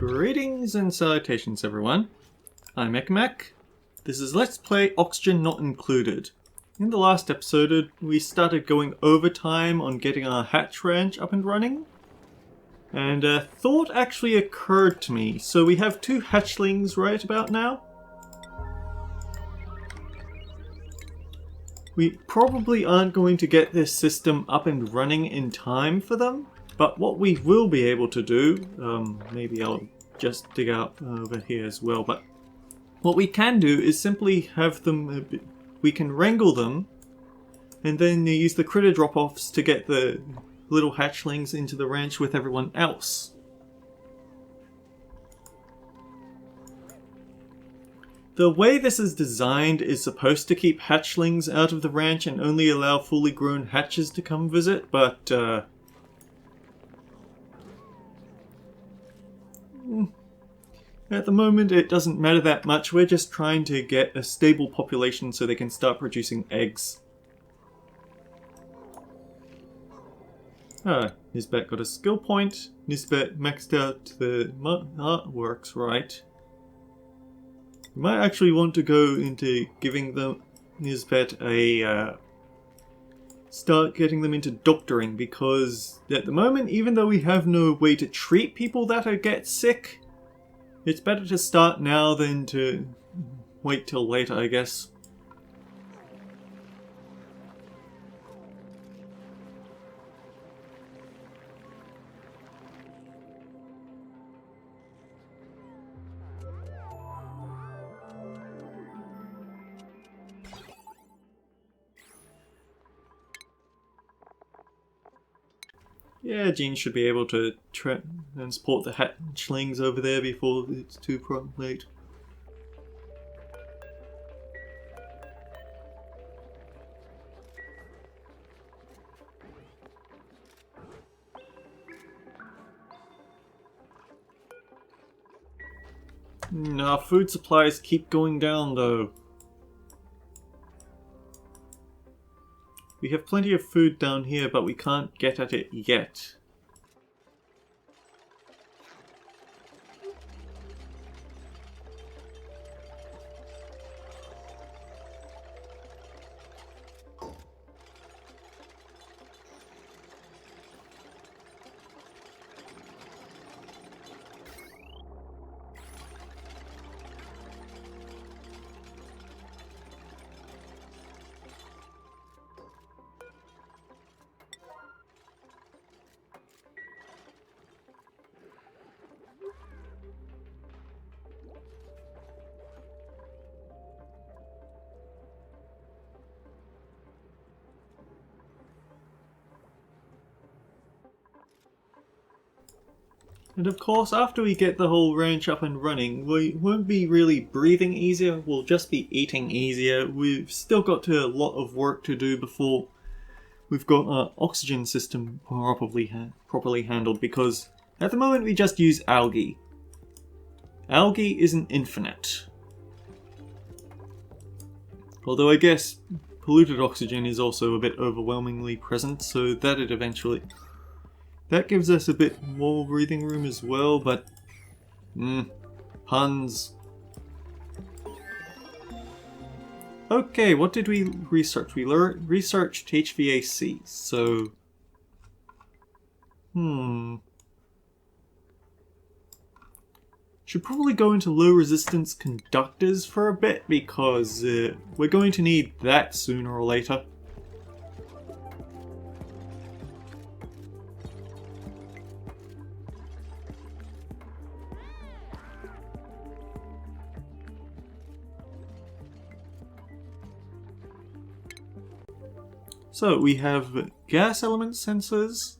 Greetings and salutations everyone, I'm Ekmek. This is Let's Play Oxygen Not Included. In the last episode we started going overtime on getting our hatch ranch up and running. And a thought actually occurred to me. So we have 2 hatchlings right about now. We probably aren't going to get this system up and running in time for them. But what we will be able to do, maybe I'll just dig out over here as well, but what we can do is simply have them, we can wrangle them, and then use the critter drop-offs to get the little hatchlings into the ranch with everyone else. The way this is designed is supposed to keep hatchlings out of the ranch and only allow fully grown hatches to come visit, but at the moment it doesn't matter that much. We're just trying to get a stable population so they can start producing eggs. Nisbet got a skill point. Nisbet maxed out the artworks right. We might actually want to go into giving them Nisbet a start getting them into doctoring, because at the moment, even though we have no way to treat people that get sick, it's better to start now than to wait till later, I guess. Yeah, Jean should be able to transport the hatchlings over there before it's too late. Our food supplies keep going down though. We have plenty of food down here, but we can't get at it yet. And of course, after we get the whole ranch up and running, we won't be really breathing easier, we'll just be eating easier. We've still got a lot of work to do before we've got our oxygen system properly handled, because at the moment we just use algae. Algae isn't infinite. Although I guess polluted oxygen is also a bit overwhelmingly present, so that gives us a bit more breathing room as well, but puns. Okay, what did we research? We researched HVAC, so should probably go into low resistance conductors for a bit, because we're going to need that sooner or later. So we have gas element sensors,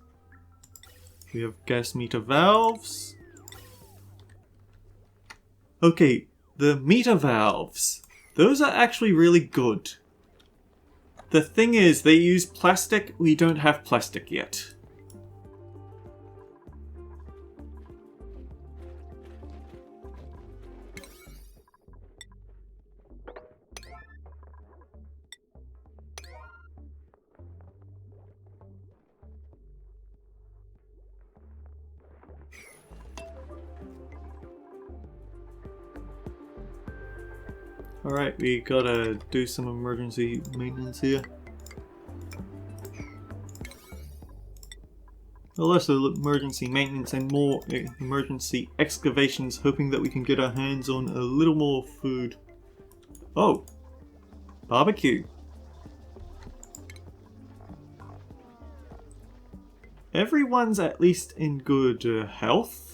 we have gas meter valves. Okay, the meter valves, those are actually really good. The thing is, they use plastic, we don't have plastic yet. Alright, we gotta do some emergency maintenance here. Well, less emergency maintenance and more emergency excavations, hoping that we can get our hands on a little more food. Oh! Barbecue! Everyone's at least in good health.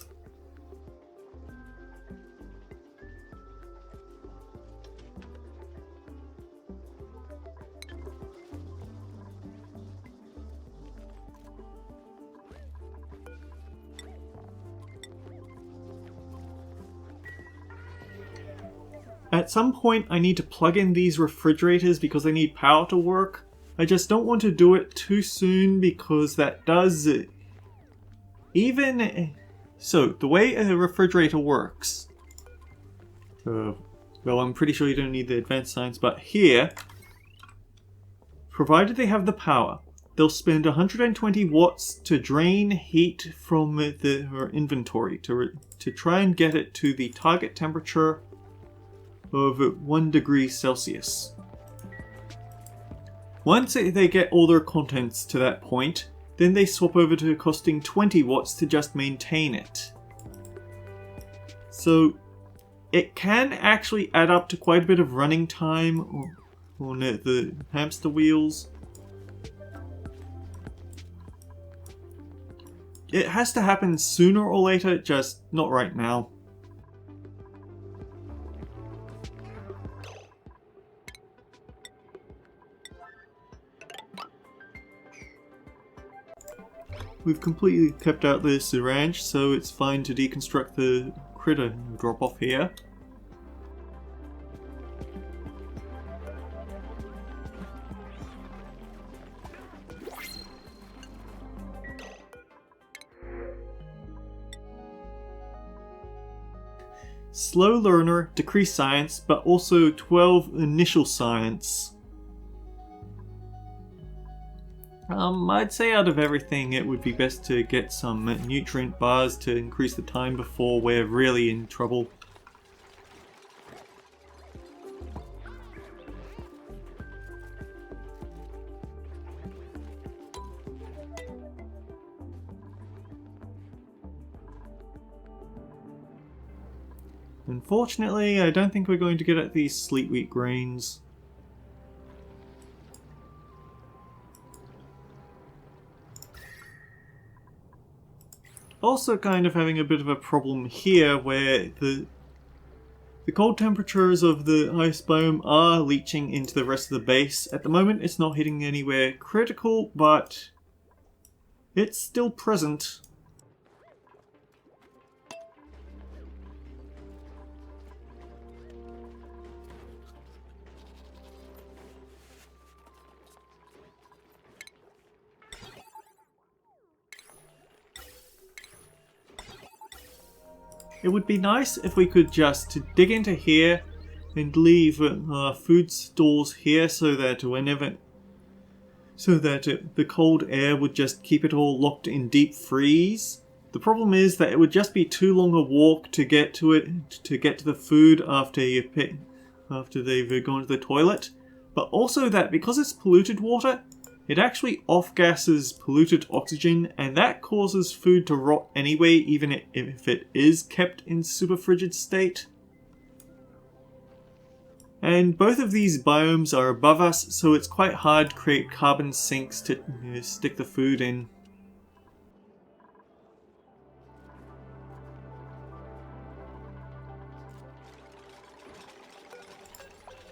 At some point I need to plug in these refrigerators because they need power to work. I just don't want to do it too soon because that does... So, the way a refrigerator works... well, I'm pretty sure you don't need the advanced science, but here... Provided they have the power, they'll spend 120 watts to drain heat from their inventory to try and get it to the target temperature of 1 degree Celsius. Once they get all their contents to that point, then they swap over to costing 20 watts to just maintain it. So it can actually add up to quite a bit of running time on the hamster wheels. It has to happen sooner or later, just not right now. We've completely kept out the syringe, so it's fine to deconstruct the critter drop off here. Slow learner, decrease science, but also 12 initial science. I'd say out of everything it would be best to get some nutrient bars to increase the time before we're really in trouble. Unfortunately, I don't think we're going to get at these sleet wheat grains. Also kind of having a bit of a problem here where the cold temperatures of the ice biome are leaching into the rest of the base. At the moment it's not hitting anywhere critical, but it's still present. It would be nice if we could just dig into here and leave food stores here so that the cold air would just keep it all locked in deep freeze. The problem is that it would just be too long a walk to get to the food after they've gone to the toilet, but also that because it's polluted water, it actually off-gasses polluted oxygen, and that causes food to rot anyway, even if it is kept in super frigid state. And both of these biomes are above us, so it's quite hard to create carbon sinks to stick the food in.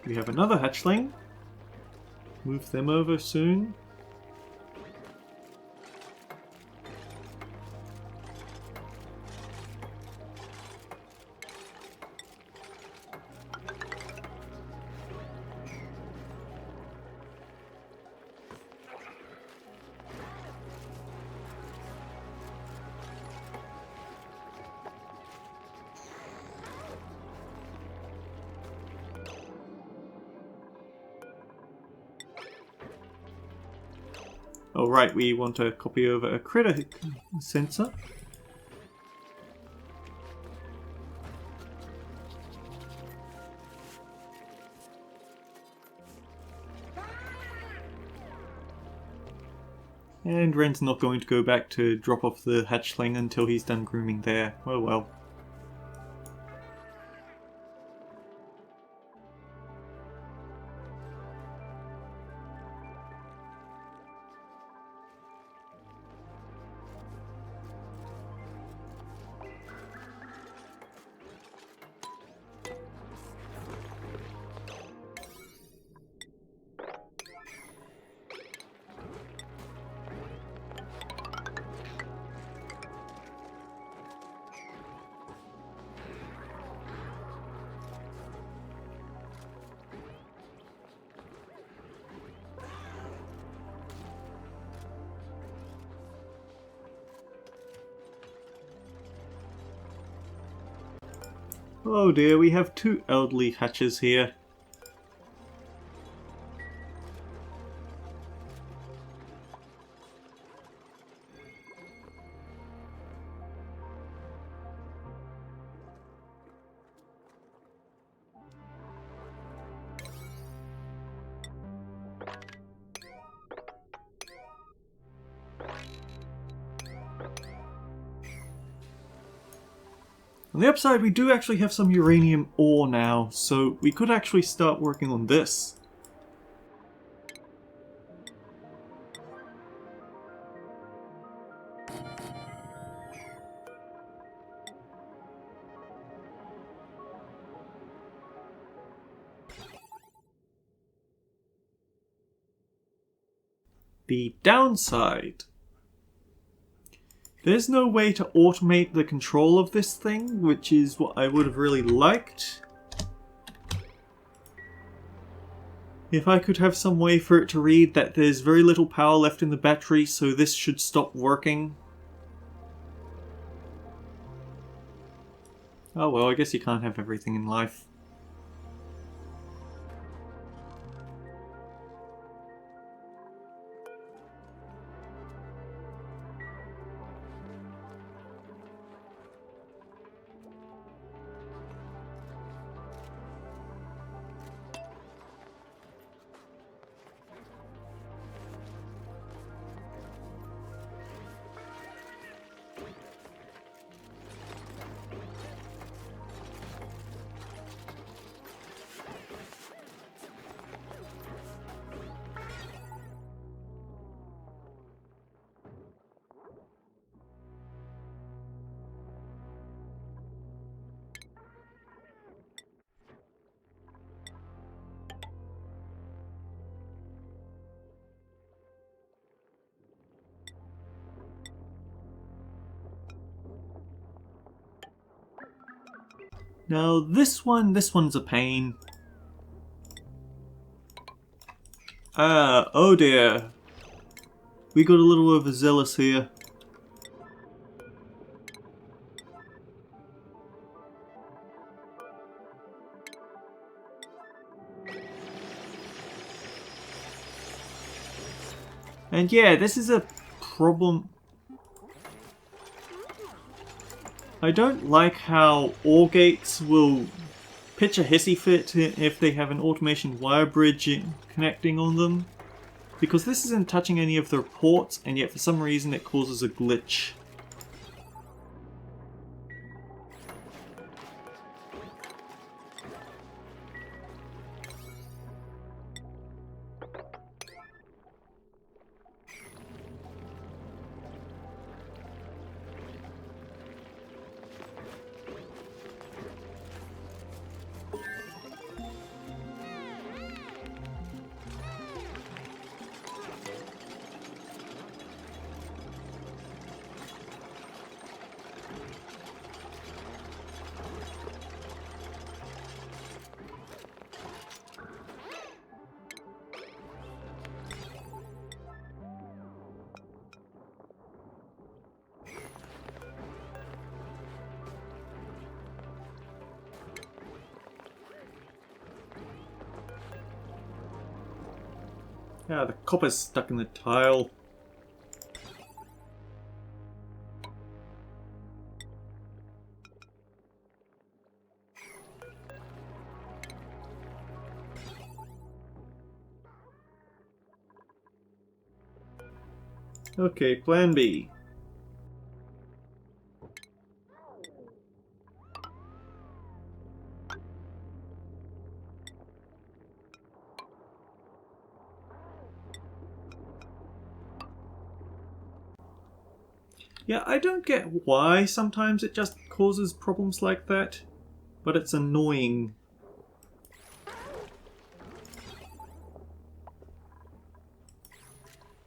We have another hatchling. Move them over soon. Oh right, we want to copy over a critter sensor. And Ren's not going to go back to drop off the hatchling until he's done grooming there. Oh well. Oh dear, we have 2 elderly hatches here. On the upside, we do actually have some uranium ore now, so we could actually start working on this. The downside. There's no way to automate the control of this thing, which is what I would have really liked. If I could have some way for it to read that there's very little power left in the battery, so this should stop working. Oh well, I guess you can't have everything in life. Now this one's a pain. Oh dear. We got a little overzealous here. And yeah, this is a problem. I don't like how ore gates will pitch a hissy fit if they have an automation wire bridge connecting on them. Because this isn't touching any of the ports, and yet for some reason it causes a glitch. Yeah, the copper's stuck in the tile. Okay, plan B. Yeah, I don't get why sometimes it just causes problems like that, but it's annoying.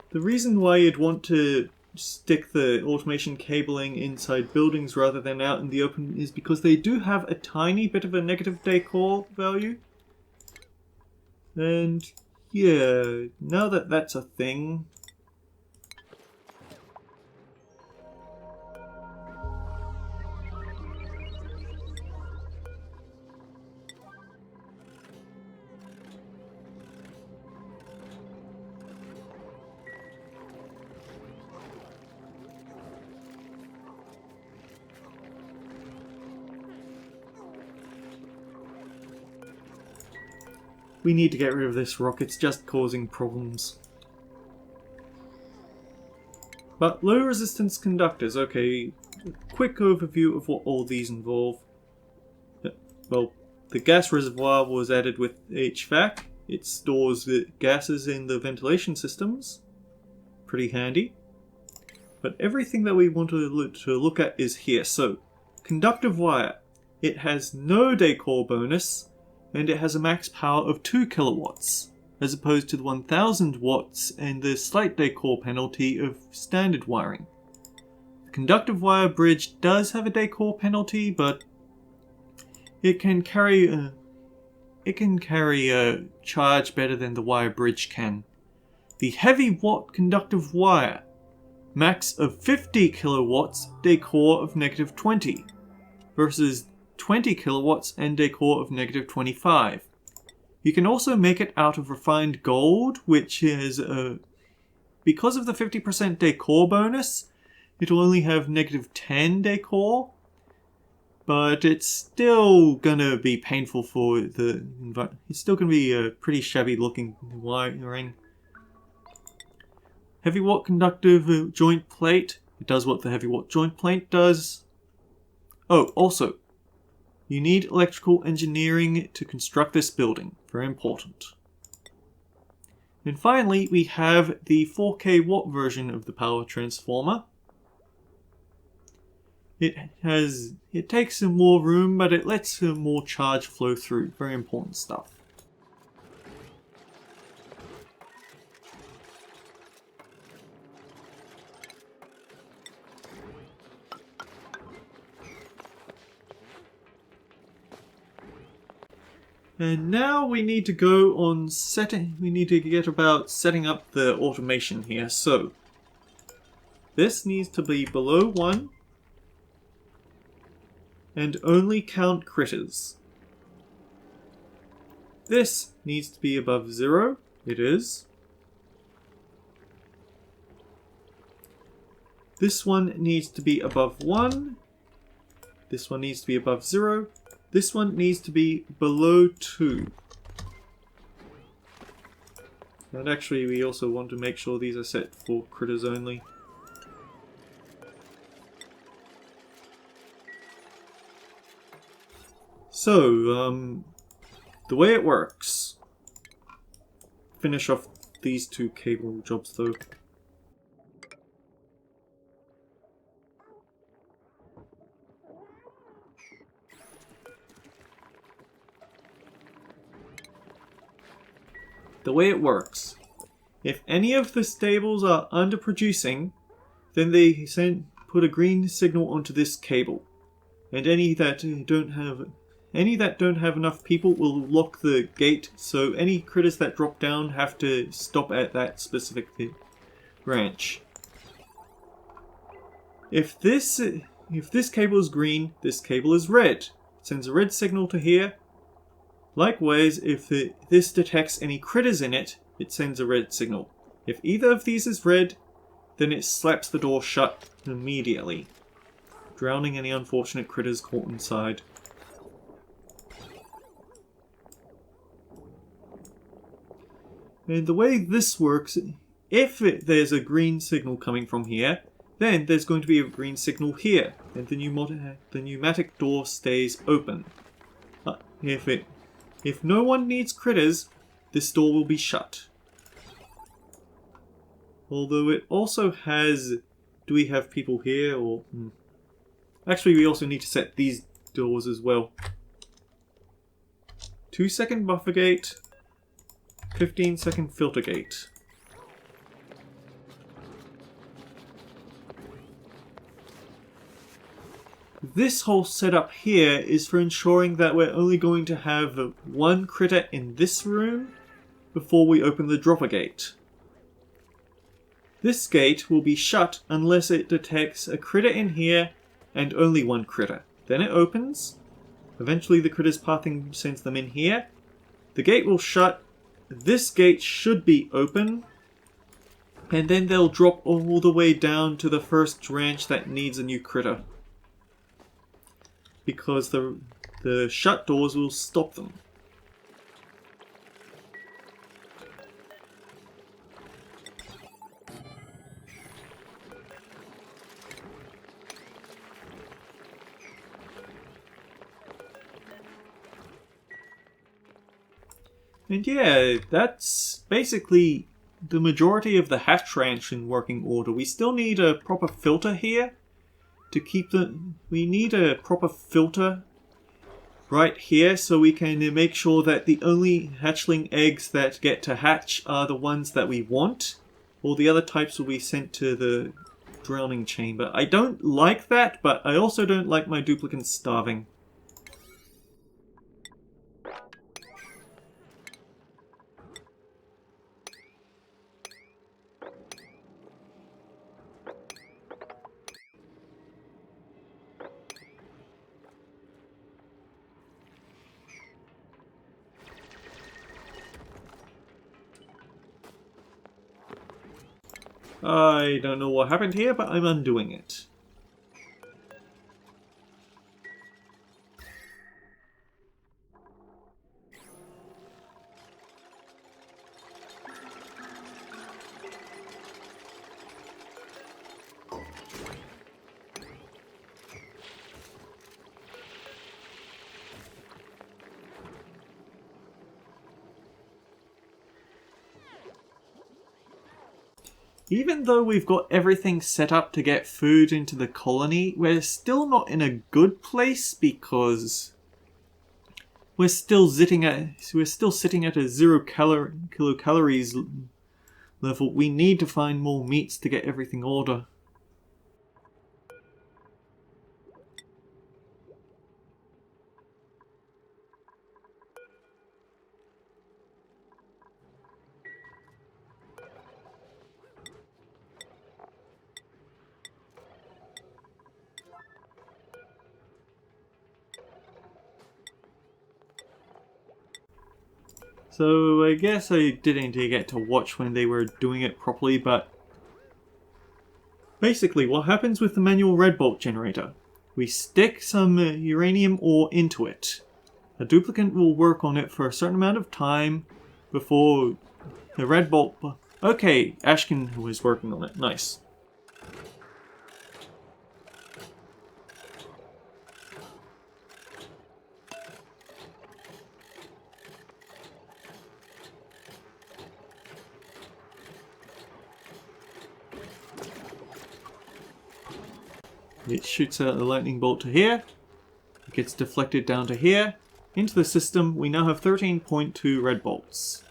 The reason why you'd want to stick the automation cabling inside buildings rather than out in the open is because they do have a tiny bit of a negative decor value. And yeah, now that that's a thing, we need to get rid of this rock. It's just causing problems. But low resistance conductors, okay, quick overview of what all these involve. Well, the gas reservoir was added with HVAC. It stores the gases in the ventilation systems. Pretty handy. But everything that we want to look at is here. So, conductive wire. It has no decor bonus, and it has a max power of 2 kilowatts, as opposed to the 1000 watts and the slight decor penalty of standard wiring. The conductive wire bridge does have a decor penalty, but it can carry a charge better than the wire bridge can. The heavy watt conductive wire, max of 50 kilowatts, decor of negative 20, versus 20 kilowatts and decor of negative 25. You can also make it out of refined gold, which is because of the 50% decor bonus, it will only have negative 10 decor, but it's still gonna be painful for the environment. It's still gonna be a pretty shabby looking wiring. Heavy watt conductive joint plate. It does what the heavy watt joint plate does. Oh, also, you need electrical engineering to construct this building. Very important. And finally, we have the 4K watt version of the power transformer. It takes some more room, but it lets some more charge flow through. Very important stuff. And now we need to go on we need to get about setting up the automation here. So, this needs to be below 1 and only count critters. This needs to be above 0. It is. This one needs to be above 1. This one needs to be above 0. This one needs to be below 2. And actually we also want to make sure these are set for critters only. So, the way it works. Finish off these 2 cable jobs though. The way it works, if any of the stables are underproducing, then they put a green signal onto this cable, and any that don't have enough people will lock the gate. So any critters that drop down have to stop at that specific branch. If this cable is green, this cable is red. It sends a red signal to here. Likewise, if this detects any critters in it, it sends a red signal. If either of these is red, then it slaps the door shut immediately, drowning any unfortunate critters caught inside. And the way this works if there's a green signal coming from here, then there's going to be a green signal here, and the pneumatic door stays open. If no one needs critters, this door will be shut. Although it also has... Do we have people here or... Actually, we also need to set these doors as well. 2-second buffer gate, 15-second filter gate. This whole setup here is for ensuring that we're only going to have one critter in this room before we open the dropper gate. This gate will be shut unless it detects a critter in here and only one critter. Then it opens. Eventually the critter's pathing sends them in here. The gate will shut. This gate should be open. And then they'll drop all the way down to the first ranch that needs a new critter. Because the shut doors will stop them. And yeah, that's basically the majority of the hatch ranch in working order. We still need a proper filter here to keep we need a proper filter right here so we can make sure that the only hatchling eggs that get to hatch are the ones that we want. All the other types will be sent to the drowning chamber. I don't like that, but I also don't like my duplicants starving. I don't know what happened here, but I'm undoing it. Even though we've got everything set up to get food into the colony, we're still not in a good place because we're still sitting at a 0 kilocalories level. We need to find more meats to get everything order. So I guess I didn't get to watch when they were doing it properly, but basically what happens with the manual red bolt generator? We stick some uranium ore into it. A duplicant will work on it for a certain amount of time before the red bolt... Okay, Ashkin was working on it. Nice. It shoots out a lightning bolt to here. It gets deflected down to here. Into the system, we now have 13.2 red bolts.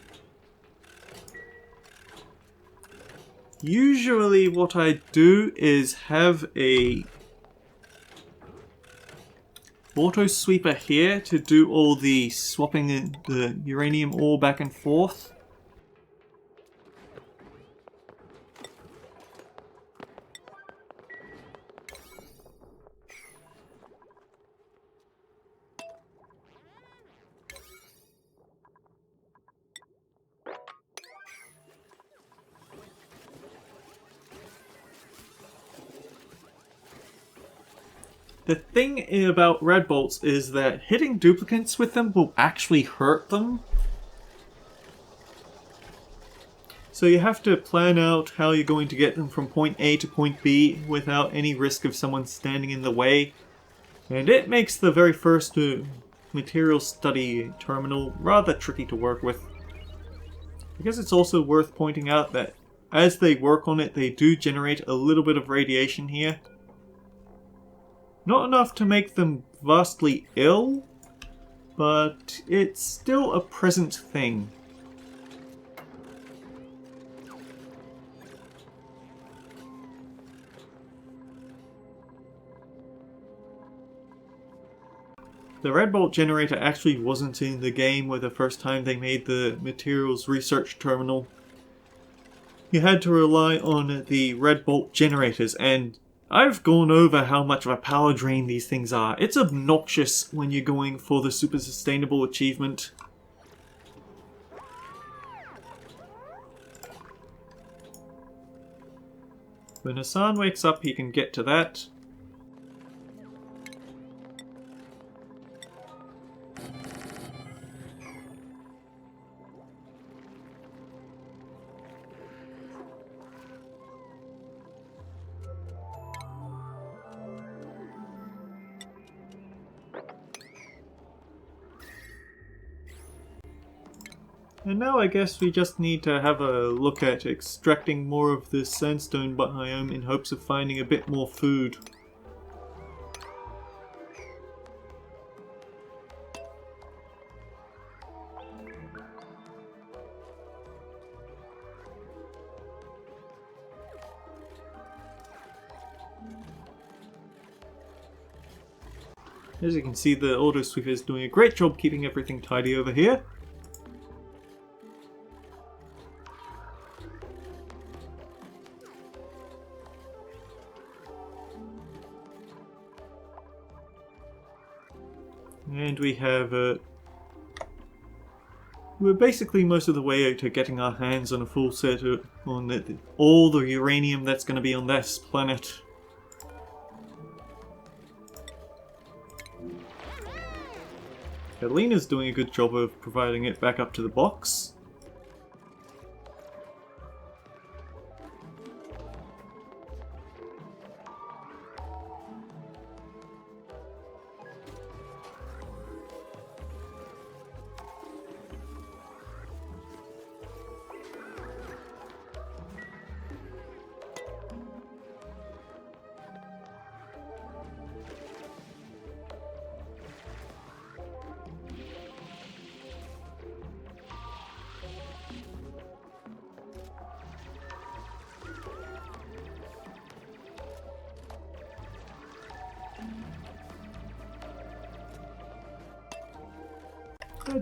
Usually what I do is have a auto sweeper here to do all the swapping the uranium ore back and forth. The thing about red bolts is that hitting duplicates with them will actually hurt them. So you have to plan out how you're going to get them from point A to point B without any risk of someone standing in the way. And it makes the very first material study terminal rather tricky to work with. I guess it's also worth pointing out that as they work on it, they do generate a little bit of radiation here. Not enough to make them vastly ill, but it's still a present thing. The red bolt generator actually wasn't in the game with the first time they made the materials research terminal. You had to rely on the red bolt generators, and I've gone over how much of a power drain these things are. It's obnoxious when you're going for the super sustainable achievement. When Hassan wakes up, he can get to that. And now I guess we just need to have a look at extracting more of this sandstone biome in hopes of finding a bit more food. As you can see, the auto sweeper is doing a great job keeping everything tidy over here. And we have we're basically most of the way to getting our hands on a full set on all the uranium that's going to be on this planet. Catalina's doing a good job of providing it back up to the box.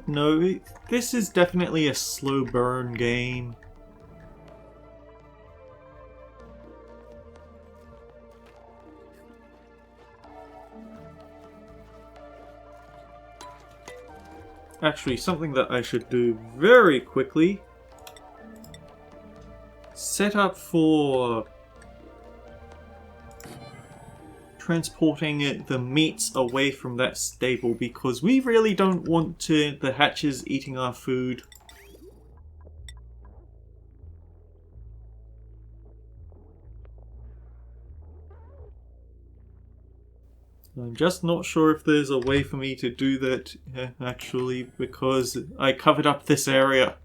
No, this is definitely a slow burn game. Actually, something that I should do very quickly. Set up for transporting the meats away from that stable, because we really don't want the hatches eating our food. I'm just not sure if there's a way for me to do that actually, because I covered up this area.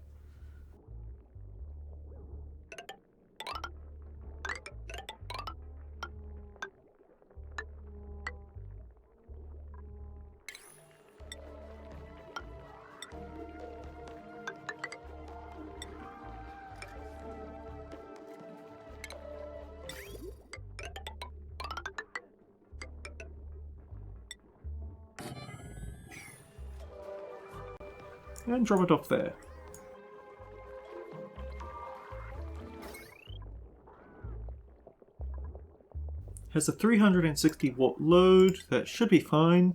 And drop it off there. Has a 360 watt load, that should be fine.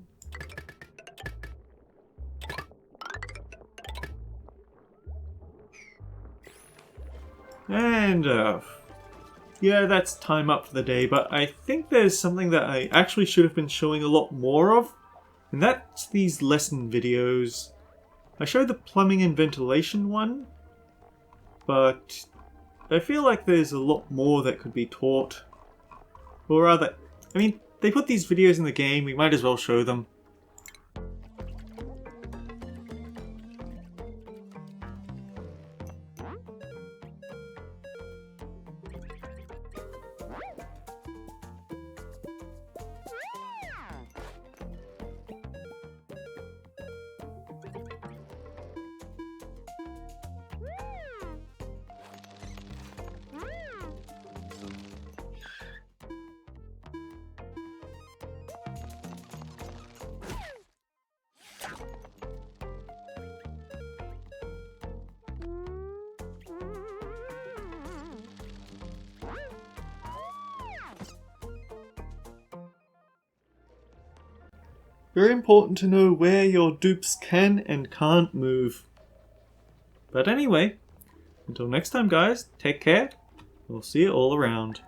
And yeah, that's time up for the day, but I think there's something that I actually should have been showing a lot more of, and that's these lesson videos. I showed the plumbing and ventilation one, but I feel like there's a lot more that could be taught. Or rather, I mean, they put these videos in the game, we might as well show them. Very important to know where your dupes can and can't move. But anyway, until next time guys, take care. We'll see you all around.